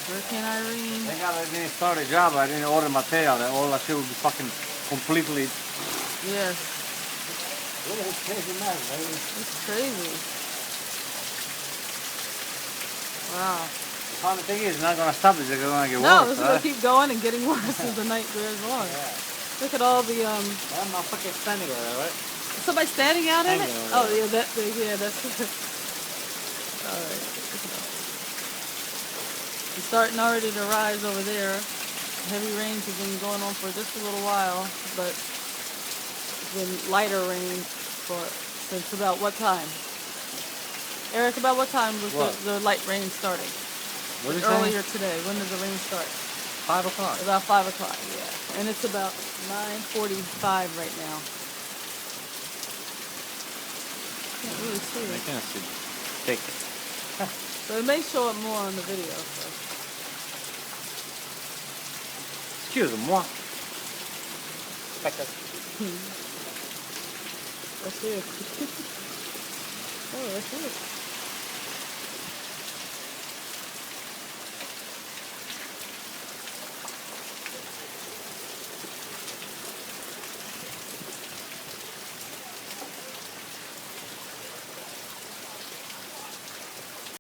Hurricane Irene. Thank God I didn't start a job. I didn't order material. All that shit would be fucking completely. Yes. Look at this crazy mess, baby. It's crazy. Wow. The funny thing is, it's not gonna stop. It's gonna get No, worse. it's gonna keep going and getting worse as the night goes on. Yeah. Look at all the I'm fucking standing there, right? Somebody standing out in it? Hanging Oh over yeah, that thing. Yeah, that's good. All right. It's starting already to rise over there. Heavy rains have been going on for just a little while, but it's been lighter rain since about what time? Eric, about what time was the light rain starting? What is earlier today. When did the rain start? 5 o'clock. About 5 o'clock, yeah. And it's about 9:45 right now. Can't really see I it. can't see. Take it. So it may show up more on the video. So. Excuse-moi. That's it. Oh, that's it.